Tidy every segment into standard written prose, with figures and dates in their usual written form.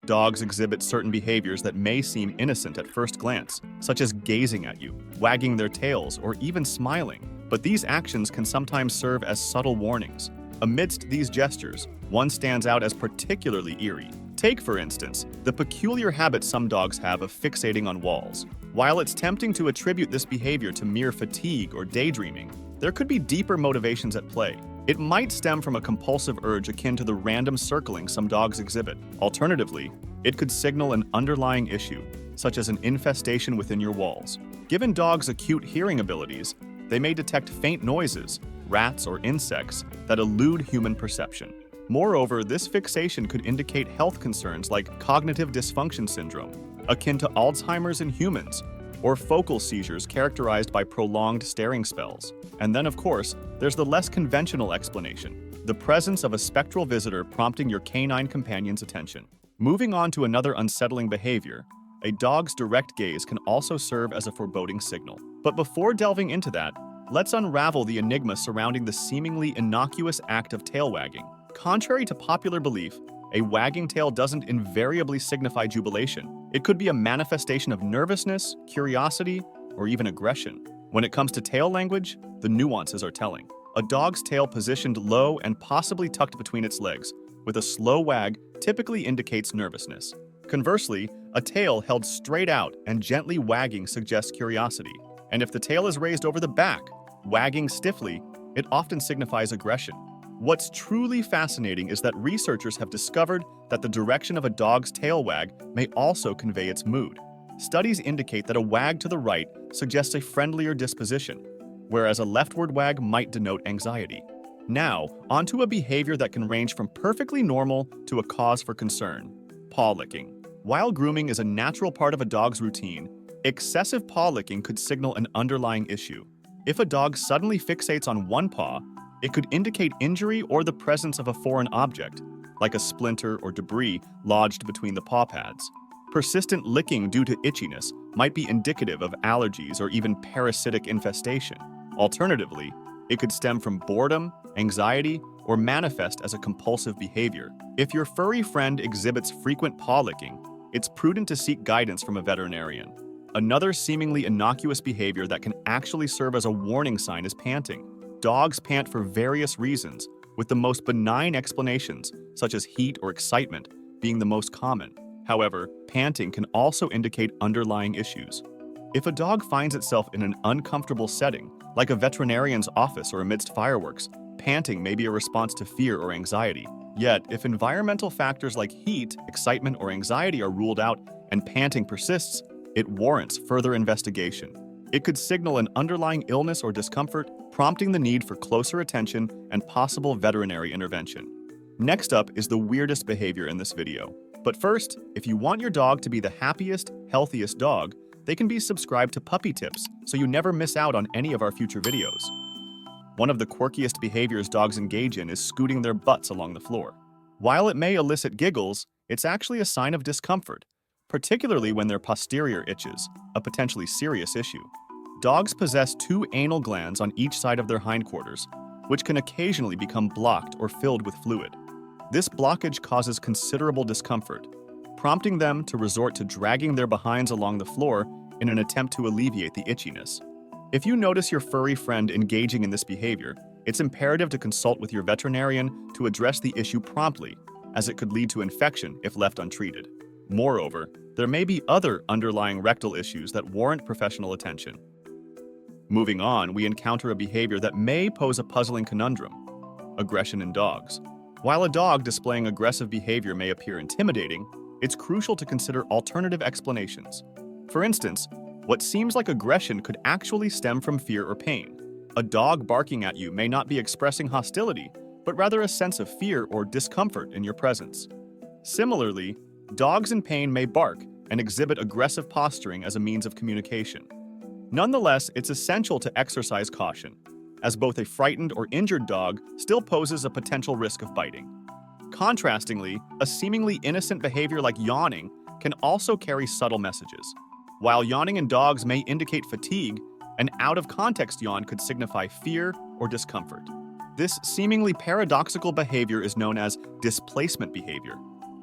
Dogs exhibit certain behaviors that may seem innocent at first glance, such as gazing at you, wagging their tails, or even smiling. But these actions can sometimes serve as subtle warnings. Amidst these gestures, one stands out as particularly eerie. Take, for instance, the peculiar habit some dogs have of fixating on walls. While it's tempting to attribute this behavior to mere fatigue or daydreaming, there could be deeper motivations at play. It might stem from a compulsive urge akin to the random circling some dogs exhibit. Alternatively, it could signal an underlying issue, such as an infestation within your walls. Given dogs' acute hearing abilities, they may detect faint noises, rats or insects, that elude human perception. Moreover, this fixation could indicate health concerns like cognitive dysfunction syndrome, akin to Alzheimer's in humans, or focal seizures characterized by prolonged staring spells. And then, of course, there's the less conventional explanation, the presence of a spectral visitor prompting your canine companion's attention. Moving on to another unsettling behavior, a dog's direct gaze can also serve as a foreboding signal. But before delving into that, let's unravel the enigma surrounding the seemingly innocuous act of tail wagging. Contrary to popular belief, a wagging tail doesn't invariably signify jubilation. It could be a manifestation of nervousness, curiosity, or even aggression. When it comes to tail language, the nuances are telling. A dog's tail positioned low and possibly tucked between its legs, with a slow wag, typically indicates nervousness. Conversely, a tail held straight out and gently wagging suggests curiosity. And if the tail is raised over the back, wagging stiffly, it often signifies aggression. What's truly fascinating is that researchers have discovered that the direction of a dog's tail wag may also convey its mood. Studies indicate that a wag to the right suggests a friendlier disposition, whereas a leftward wag might denote anxiety. Now, onto a behavior that can range from perfectly normal to a cause for concern: paw licking. While grooming is a natural part of a dog's routine, excessive paw licking could signal an underlying issue. If a dog suddenly fixates on one paw, it could indicate injury or the presence of a foreign object, like a splinter or debris lodged between the paw pads. Persistent licking due to itchiness might be indicative of allergies or even parasitic infestation. Alternatively, it could stem from boredom, anxiety, or manifest as a compulsive behavior. If your furry friend exhibits frequent paw licking, it's prudent to seek guidance from a veterinarian. Another seemingly innocuous behavior that can actually serve as a warning sign is panting. Dogs pant for various reasons, with the most benign explanations, such as heat or excitement, being the most common. However, panting can also indicate underlying issues. If a dog finds itself in an uncomfortable setting, like a veterinarian's office or amidst fireworks, panting may be a response to fear or anxiety. Yet, if environmental factors like heat, excitement, or anxiety are ruled out and panting persists, it warrants further investigation. It could signal an underlying illness or discomfort, prompting the need for closer attention and possible veterinary intervention. Next up is the weirdest behavior in this video. But first, if you want your dog to be the happiest, healthiest dog, they can be subscribed to Puppy Tips so you never miss out on any of our future videos. One of the quirkiest behaviors dogs engage in is scooting their butts along the floor. While it may elicit giggles, it's actually a sign of discomfort, particularly when their posterior itches, a potentially serious issue. Dogs possess two anal glands on each side of their hindquarters, which can occasionally become blocked or filled with fluid. This blockage causes considerable discomfort, prompting them to resort to dragging their behinds along the floor in an attempt to alleviate the itchiness. If you notice your furry friend engaging in this behavior, it's imperative to consult with your veterinarian to address the issue promptly, as it could lead to infection if left untreated. Moreover, there may be other underlying rectal issues that warrant professional attention. Moving on, we encounter a behavior that may pose a puzzling conundrum: aggression in dogs. While a dog displaying aggressive behavior may appear intimidating, it's crucial to consider alternative explanations. For instance, what seems like aggression could actually stem from fear or pain. A dog barking at you may not be expressing hostility, but rather a sense of fear or discomfort in your presence. Similarly, dogs in pain may bark and exhibit aggressive posturing as a means of communication. Nonetheless, it's essential to exercise caution, as both a frightened or injured dog still poses a potential risk of biting. Contrastingly, a seemingly innocent behavior like yawning can also carry subtle messages. While yawning in dogs may indicate fatigue, an out-of-context yawn could signify fear or discomfort. This seemingly paradoxical behavior is known as displacement behavior.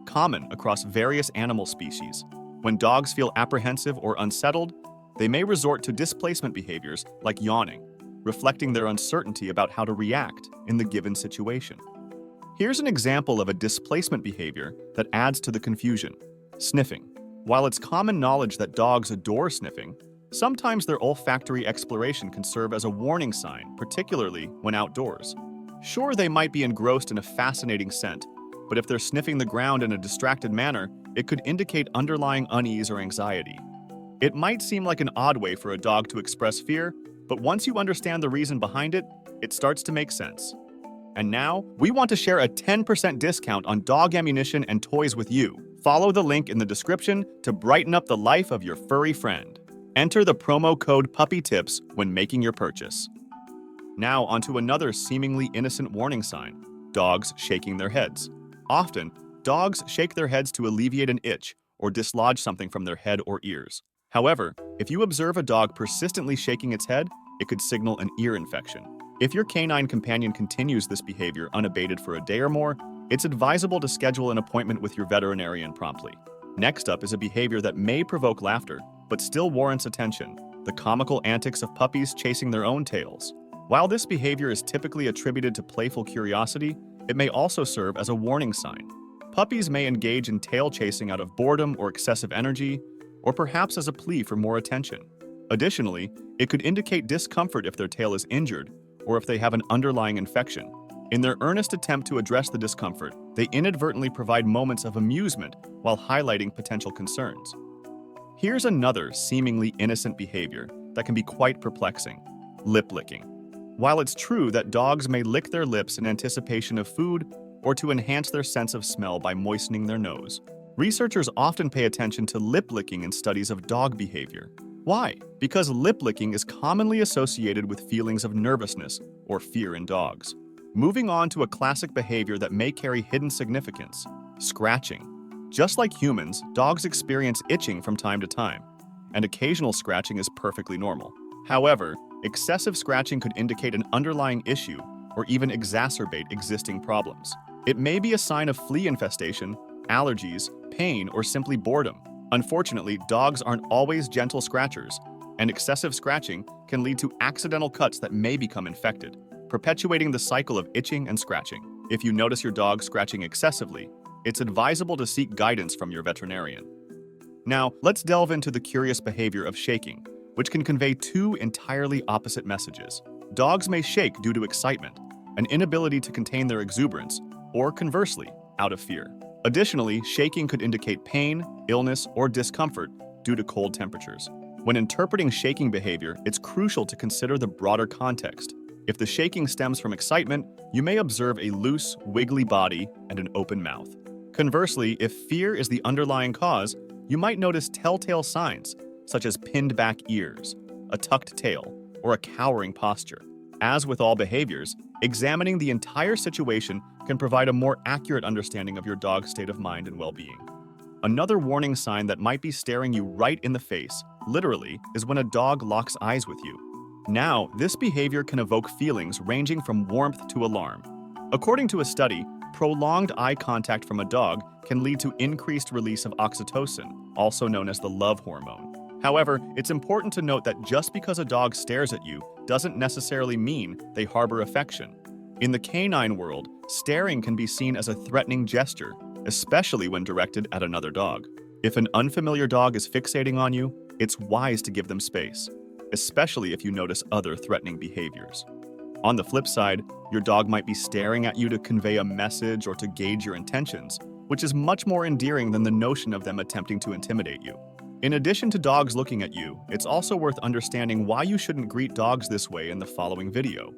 common across various animal species. When dogs feel apprehensive or unsettled, they may resort to displacement behaviors like yawning, reflecting their uncertainty about how to react in the given situation. Here's an example of a displacement behavior that adds to the confusion: sniffing. While it's common knowledge that dogs adore sniffing, sometimes their olfactory exploration can serve as a warning sign, particularly when outdoors. Sure, they might be engrossed in a fascinating scent, but if they're sniffing the ground in a distracted manner, it could indicate underlying unease or anxiety. It might seem like an odd way for a dog to express fear, but once you understand the reason behind it, it starts to make sense. And now, we want to share a 10% discount on dog ammunition and toys with you. Follow the link in the description to brighten up the life of your furry friend. Enter the promo code PUPPYTIPS when making your purchase. Now onto another seemingly innocent warning sign: dogs shaking their heads. Often, dogs shake their heads to alleviate an itch or dislodge something from their head or ears. However, if you observe a dog persistently shaking its head, it could signal an ear infection. If your canine companion continues this behavior unabated for a day or more, it's advisable to schedule an appointment with your veterinarian promptly. Next up is a behavior that may provoke laughter, but still warrants attention: the comical antics of puppies chasing their own tails. While this behavior is typically attributed to playful curiosity, it may also serve as a warning sign. Puppies may engage in tail chasing out of boredom or excessive energy, or perhaps as a plea for more attention. Additionally, it could indicate discomfort if their tail is injured or if they have an underlying infection. In their earnest attempt to address the discomfort, they inadvertently provide moments of amusement while highlighting potential concerns. Here's another seemingly innocent behavior that can be quite perplexing: lip licking. While it's true that dogs may lick their lips in anticipation of food or to enhance their sense of smell by moistening their nose, researchers often pay attention to lip licking in studies of dog behavior. Why? Because lip licking is commonly associated with feelings of nervousness or fear in dogs. Moving on to a classic behavior that may carry hidden significance: scratching. Just like humans, dogs experience itching from time to time, and occasional scratching is perfectly normal. However, excessive scratching could indicate an underlying issue or even exacerbate existing problems. It may be a sign of flea infestation, allergies, pain, or simply boredom. Unfortunately, dogs aren't always gentle scratchers, and excessive scratching can lead to accidental cuts that may become infected, perpetuating the cycle of itching and scratching. If you notice your dog scratching excessively, it's advisable to seek guidance from your veterinarian. Now, let's delve into the curious behavior of shaking, which can convey two entirely opposite messages. Dogs may shake due to excitement, an inability to contain their exuberance, or conversely, out of fear. Additionally, shaking could indicate pain, illness, or discomfort due to cold temperatures. When interpreting shaking behavior, it's crucial to consider the broader context. If the shaking stems from excitement, you may observe a loose, wiggly body and an open mouth. Conversely, if fear is the underlying cause, you might notice telltale signs, such as pinned back ears, a tucked tail, or a cowering posture. As with all behaviors, examining the entire situation can provide a more accurate understanding of your dog's state of mind and well-being. Another warning sign that might be staring you right in the face, literally, is when a dog locks eyes with you. Now, this behavior can evoke feelings ranging from warmth to alarm. According to a study, prolonged eye contact from a dog can lead to increased release of oxytocin, also known as the love hormone. However, it's important to note that just because a dog stares at you doesn't necessarily mean they harbor affection. In the canine world, staring can be seen as a threatening gesture, especially when directed at another dog. If an unfamiliar dog is fixating on you, it's wise to give them space, especially if you notice other threatening behaviors. On the flip side, your dog might be staring at you to convey a message or to gauge your intentions, which is much more endearing than the notion of them attempting to intimidate you. In addition to dogs looking at you, it's also worth understanding why you shouldn't greet dogs this way in the following video.